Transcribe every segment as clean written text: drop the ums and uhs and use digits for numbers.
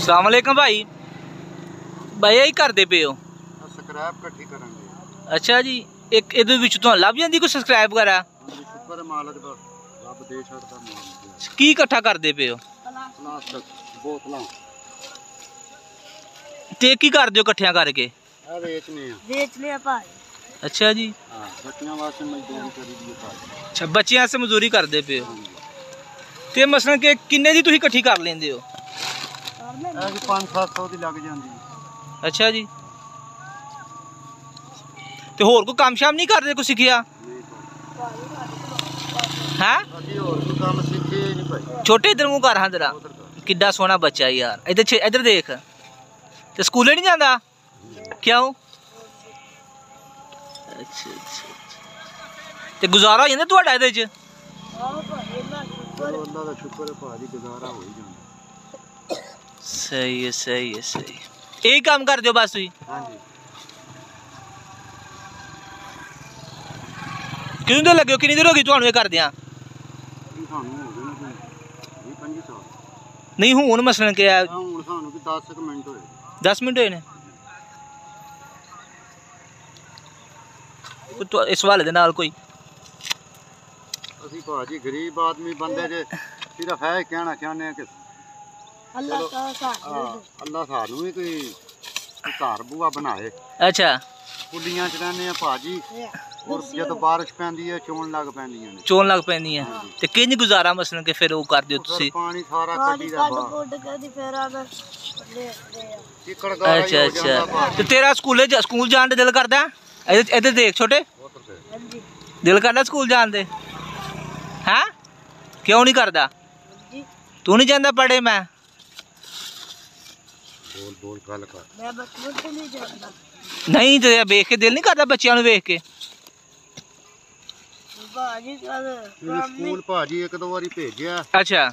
अस्सलाम वालेकुम भाई। भाई यही करते पे हो? ਸਬਸਕ੍ਰਾਈਬ ਇਕੱਠੀ ਕਰਾਂਗੇ। ਅੱਛਾ ਜੀ। ਇੱਕ ਇਹਦੇ ਵਿੱਚ ਤੁਹਾਨੂੰ ਲੱਭ ਜਾਂਦੀ ਕੋਈ ਸਬਸਕ੍ਰਾਈਬ ਵਗੈਰਾ? ਸ਼ੁਕਰ ਹੈ ਮਾਲਕ ਦਾ, ਰੱਬ ਦੇ ਛੱਡਦਾ ਮਾਲਕ। ਕੀ ਇਕੱਠਾ ਕਰਦੇ ਪਏ ਹੋ? ਪਲਾਸਟਿਕ ਬੋਤਲਾਂ। ਤੇ ਕੀ ਕਰਦੇ ਹੋ ਇਕੱਠਿਆਂ ਕਰਕੇ? ਆ ਵੇਚਨੇ ਆ। ਵੇਚਨੇ ਆ ਭਾਈ। ਅੱਛਾ ਜੀ। ਹਾਂ, ਬੱਚਿਆਂ ਵਾਸਤੇ ਮਜ਼ਦੂਰੀ ਕਰੀ ਦੀ ਹੈ ਭਾਈ। ਅੱਛਾ, ਬੱਚਿਆਂ ਵਾਸਤੇ ਮਜ਼ਦੂਰੀ ਕਰਦੇ ਪਏ ਹੋ। ਤੇ ਮਸਲਨ ਕਿ ਕਿੰਨੇ ਦੀ ਤੁਸੀਂ ਇਕੱਠੀ ਕਰ ਲੈਂਦੇ ਹੋ? ਇਹ 500-700 ਦੀ ਲੱਗ ਜਾਂਦੀ। ਅੱਛਾ ਜੀ। ਤੇ ਹੋਰ ਕੋਈ ਕੰਮ ਸ਼ਾਮ ਨਹੀਂ ਕਰਦੇ? ਕੋਈ ਸਿੱਖਿਆ ਹੈ? ਅਸੀਂ ਹੋਰ ਕੋਈ ਕੰਮ ਸਿੱਖੇ ਨਹੀਂ ਭਾਈ। ਛੋਟੇ ਇਧਰ ਮੂੰਹ ਕਰ ਹਾਂ ਜਰਾ। ਕਿੱਡਾ ਸੋਹਣਾ ਬੱਚਾ ਯਾਰ। ਇੱਧਰ ਦੇਖ। ਤੇ ਸਕੂਲੇ ਨਹੀਂ ਜਾਂਦਾ ਕਿਉਂ? ਅੱਛਾ ਅੱਛਾ। ਤੇ ਗੁਜ਼ਾਰਾ ਹੋ ਜਾਂਦਾ ਤੁਹਾਡਾ ਇਹਦੇ ਚ? ਅੱਲਾ ਦਾ ਸ਼ੁਕਰ ਹੈ ਭਾਜੀ, ਗੁਜ਼ਾਰਾ ਹੋ ਹੀ ਜਾਂਦਾ। ਸਹੀ ਹੈ ਸਹੀ ਹੈ ਸਹੀ। ਇਹੀ ਕੰਮ ਕਰਦੇ ਹੋ ਬਸ ਤੁਸੀਂ? ਹਾਂਜੀ। ਕਿੰਨੀ ਦੇਰ ਲੱਗੇ ਹੋ? ਕਿੰਨੀ ਦੇਰ ਹੋ ਗਈ ਤੁਹਾਨੂੰ ਇਹ ਕਰਦਿਆਂ? ਸਾਨੂੰ ਹੋ ਗਏ ਨੇ 20-25 ਸਾਲ। ਨਹੀਂ ਹੁਣ ਮਸਲਨ ਕਿ ਹੁਣ ਸਾਨੂੰ ਵੀ 10 ਮਿੰਟ ਹੋਏ। 10 ਮਿੰਟ ਹੋਏ ਨੇ। ਇਸ ਵਾਲੇ ਦੇ ਨਾਲ ਕੋਈ? ਅਸੀਂ ਭਾਜੀ ਗਰੀਬ ਆਦਮੀ ਬੰਦੇ ਜੇ ਸਿਰਫ ਹੈ ਕਹਿਣਾ ਚਾਹੁੰਦੇ ਆ ਕਿ ਅੱਲਾ ਸਾਨੂੰ ਵੀ ਕੋਈ ਘਰ ਬੂਆ ਬਣਾਏ। ਅੱਛਾ। ਕੁੱਲੀਆਂ ਚ ਰਹਿੰਦੇ ਆ ਭਾਜੀ, ਔਰ ਜਦੋਂ ਬਾਰਿਸ਼ ਪੈਂਦੀ ਹੈ ਚੋਣ ਲੱਗ ਪੈਂਦੀਆਂ ਨੇ। ਚੋਣ ਲੱਗ ਪੈਂਦੀਆਂ ਤੇ ਕਿੰਜ ਗੁਜ਼ਾਰਾ ਮਸਲਨ ਕਿ ਫਿਰ ਉਹ ਕਰਦੇ ਹੋ ਤੁਸੀਂ? ਪਾਣੀ ਸਾਰਾ ਕੱਢੀ ਦਾ ਬਾਹਰ। ਅੱਛਾ ਅੱਛਾ। ਤੇ ਤੇਰਾ ਸਕੂਲ ਜਾਣ ਦਾ ਦਿਲ ਕਰਦਾ? ਇੱਧਰ ਦੇਖ ਛੋਟੇ, ਦਿਲ ਕਰਦਾ ਸਕੂਲ ਜਾਣ ਦੇ? ਹੈ ਕਿਉਂ ਨਹੀਂ ਕਰਦਾ? ਤੂੰ ਨਹੀਂ ਜਾਂਦਾ ਪੜ੍ਹੇ? ਮੈਂ ਬੋਲ ਗੱਲ ਕਰ। ਮੈਂ ਬਚਪਨ ਤੋਂ ਨਹੀਂ ਜਾਂਦਾ। ਨਹੀਂ ਤੇ ਵੇਖ ਕੇ ਦਿਲ ਨਹੀਂ ਕਰਦਾ ਬੱਚਿਆਂ ਨੂੰ ਵੇਖ ਕੇ? ਭਾਜੀ ਸਕੂਲ ਭਾਜੀ ਇੱਕ ਦੋ ਵਾਰੀ ਭੇਜਿਆ। ਅੱਛਾ।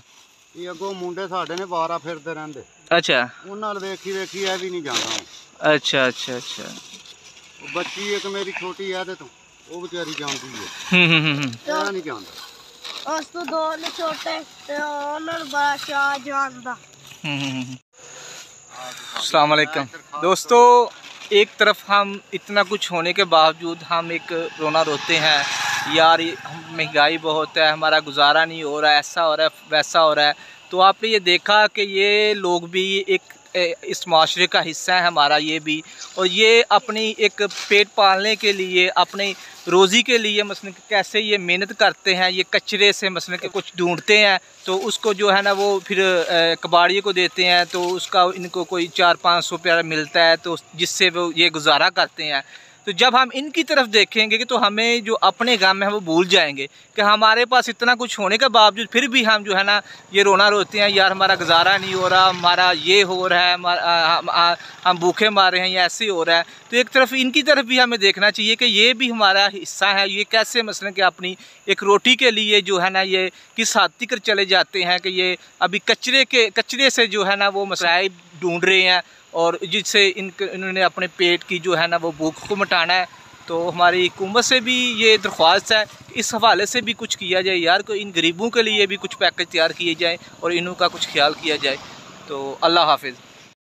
ਇਹ ਅੱਗੋਂ ਮੁੰਡੇ ਸਾਡੇ ਨੇ ਵਾਰਾ ਫਿਰਦੇ ਰਹਿੰਦੇ। ਅੱਛਾ। ਉਹਨਾਂ ਨਾਲ ਵੇਖੀ ਇਹ ਵੀ ਨਹੀਂ ਜਾਂਦਾ। ਅੱਛਾ ਅੱਛਾ ਅੱਛਾ। ਉਹ ਬੱਚੀ ਇੱਕ ਮੇਰੀ ਛੋਟੀ ਆ ਤੇ ਤੋਂ ਉਹ ਵਿਚਾਰੀ ਜਾਂਦੀ ਹੈ। ਇਹ ਨਹੀਂ ਜਾਂਦਾ। ਉਸ ਤੋਂ ਦੋ ਨੇ ਛੋਟੇ ਤੇ ਉਹਨਾਂ ਨੂੰ ਬੜਾ ਚਾਅ ਜਾਂਦਾ। अस्सलाम वालेकुम दोस्तों, एक तरफ हम इतना कुछ होने के बावजूद हम एक रोना रोते हैं यार, महंगाई बहुत है, हमारा गुजारा नहीं हो रहा है, ऐसा हो रहा है वैसा हो रहा है। तो आपने ये देखा कि ये लोग भी एक इस माशरे का हिस्सा है हमारा ये भी, और ये अपनी एक पेट पालने के लिए, अपनी रोज़ी के लिए मसलन कैसे ये मेहनत करते हैं। ये कचरे से मसलन के कुछ ढूंढते हैं तो उसको जो है ना वो फिर कबाड़िए को देते हैं, तो उसका इनको कोई 400-500 रुपया मिलता है, तो जिससे वो ये गुजारा करते हैं। तो जब हम इनकी तरफ देखेंगे कि तो हमें जो अपने गम है वो भूल जाएंगे कि हमारे पास इतना कुछ होने के बावजूद फिर भी हम जो है ना ये रोना रोते हैं यार, हमारा गुजारा नहीं हो रहा, हमारा ये हो रहा है, हम भूखे मार रहे हैं, या ऐसे हो रहा है। तो एक तरफ इनकी तरफ भी हमें देखना चाहिए कि ये भी हमारा हिस्सा है। ये कैसे मसलन कि अपनी एक रोटी के लिए जो है ना ये किस हद तक चले जाते हैं कि ये अभी कचरे से जो है ना वो मसाइल ढूंढ रहे हैं, और जिससे इन्होंने अपने पेट की जो है ना वो भूख को मिटाना है। तो हमारी हुकूमत से भी ये दरख्वास्त है इस हवाले से भी कुछ किया जाए यार, को इन गरीबों के लिए भी कुछ पैकेज तैयार किए जाए और इनका कुछ ख्याल किया जाए। तो अल्लाह हाफिज़।